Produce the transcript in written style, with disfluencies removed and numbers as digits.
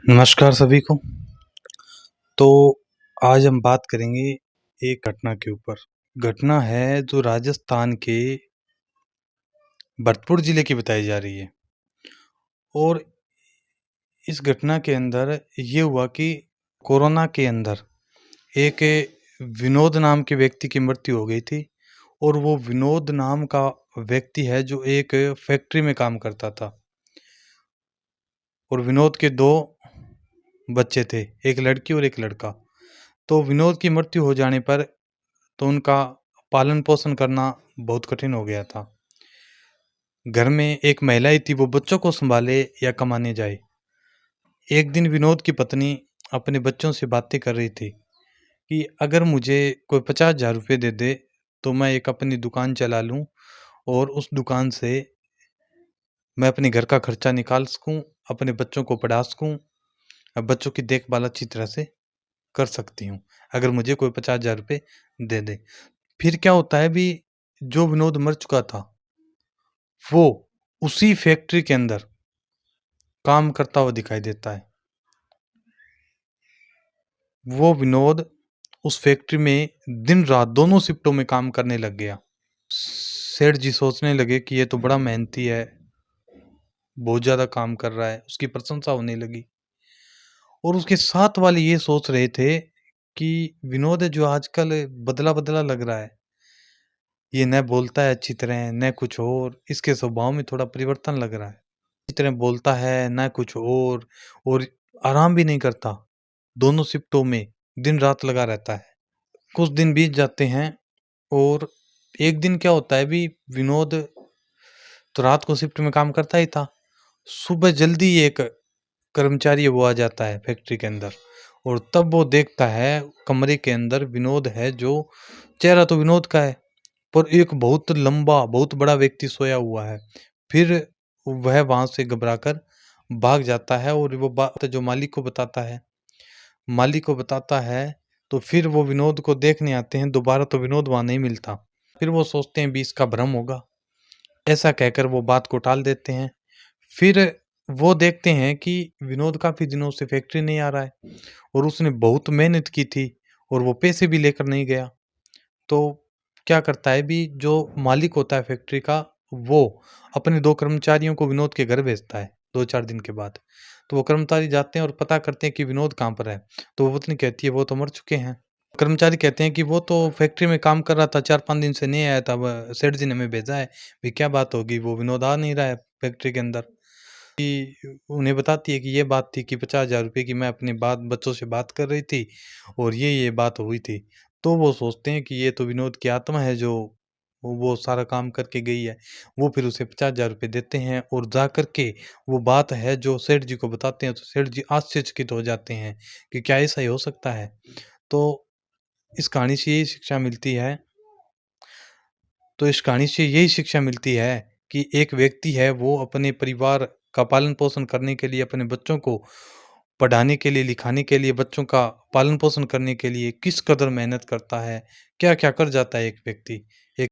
नमस्कार सभी को। तो आज हम बात करेंगे एक घटना के ऊपर। घटना है जो राजस्थान के भरतपुर ज़िले की बताई जा रही है और इस घटना के अंदर ये हुआ कि कोरोना के अंदर एक विनोद नाम के व्यक्ति की मृत्यु हो गई थी और वो विनोद नाम का व्यक्ति है जो एक फैक्ट्री में काम करता था और विनोद के 2 बच्चे थे, एक लड़की और एक लड़का। तो विनोद की मृत्यु हो जाने पर तो उनका पालन-पोषण करना बहुत कठिन हो गया था। घर में एक महिला ही थी, वो बच्चों को सँभाले या कमाने जाए। एक दिन विनोद की पत्नी अपने बच्चों से बातें कर रही थी कि अगर मुझे कोई 50,000 रुपए दे दे, तो मैं एक अपनी दुकान चला लूँ और उस दुकान से मैं अपने घर का खर्चा निकाल सकूँ, अपने बच्चों को पढ़ा सकूँ, बच्चों की देखभाल अच्छी तरह से कर सकती हूँ, अगर मुझे कोई 50,000 रुपए दे दे। फिर क्या होता है अभी जो विनोद मर चुका था, वो उसी फैक्ट्री के अंदर काम करता हुआ दिखाई देता है। वो विनोद उस फैक्ट्री में दिन-रात दोनों शिफ्टों में काम करने लग गया। सेठ जी सोचने लगे कि ये तो बड़ा मेहनती है, बहुत ज़्यादा काम कर रहा है, उसकी प्रशंसा होने लगी। और उसके साथ वाले ये सोच रहे थे कि विनोद है जो आजकल बदला-बदला लग रहा है। ये न बोलता है अच्छी तरह, न कुछ और, इसके स्वभाव में थोड़ा परिवर्तन लग रहा है। अच्छी तरह बोलता है, न कुछ और आराम भी नहीं करता। दोनों शिफ्टों में दिन-रात लगा रहता है। कुछ दिन बीत जाते हैं और एक दिन क्या होता है अभी विनोद तो रात को शिफ्ट में काम करता ही था। सुबह जल्दी एक कर्मचारी है वो आ जाता है फैक्ट्री के अंदर और तब वो देखता है कमरे के अंदर विनोद है जो चेहरा तो विनोद का है, पर एक बहुत लंबा, बहुत बड़ा व्यक्ति सोया हुआ है। फिर वह वहाँ से घबराकर भाग जाता है और वो बात जो मालिक को बताता है। मालिक को बताता है, तो फिर वो विनोद को देखने आते हैं, दोबारा तो विनोद वहाँ नहीं मिलता। फिर वो सोचते हैं भी इसका भ्रम होगा, ऐसा कहकर वो बात को टाल देते हैं। फिर वो देखते हैं कि विनोद काफ़ी दिनों से फैक्ट्री नहीं आ रहा है और उसने बहुत मेहनत की थी और वो पैसे भी लेकर नहीं गया। तो क्या करता है भी जो मालिक होता है फैक्ट्री का, वो अपने 2 कर्मचारियों को विनोद के घर भेजता है 2-4 दिन के बाद। तो वो कर्मचारी जाते हैं और पता करते हैं कि विनोद कहाँ पर है। तो वो पत्नी कहती है वो तो मर चुके हैं। कर्मचारी कहते हैं कि वो तो फैक्ट्री में काम कर रहा था, 4-5 दिन से नहीं आया था, व सेठ जी ने हमें भेजा है। भी क्या बात होगी, वो विनोद आ नहीं रहा है फैक्ट्री के अंदर। कि उन्हें बताती है कि ये बात थी कि 50,000 रुपए की मैं अपनी बात बच्चों से बात कर रही थी और ये बात हुई थी। तो वो सोचते हैं कि ये तो विनोद की आत्मा है जो वो सारा काम करके गई है। वो फिर उसे 50,000 रुपए देते हैं और जा कर के वो बात है जो सेठ जी को बताते हैं, तो सेठ जी आश्चर्यचकित हो जाते हैं कि क्या ऐसा ही हो सकता है? तो इस कहानी से यही शिक्षा मिलती है इस कहानी से यही शिक्षा मिलती है कि एक व्यक्ति है वो अपने परिवार का पालन-पोषण करने के लिए, अपने बच्चों को पढ़ाने के लिए, लिखाने के लिए, बच्चों का पालन-पोषण करने के लिए किस कदर मेहनत करता है, क्या-क्या कर जाता है एक व्यक्ति। एक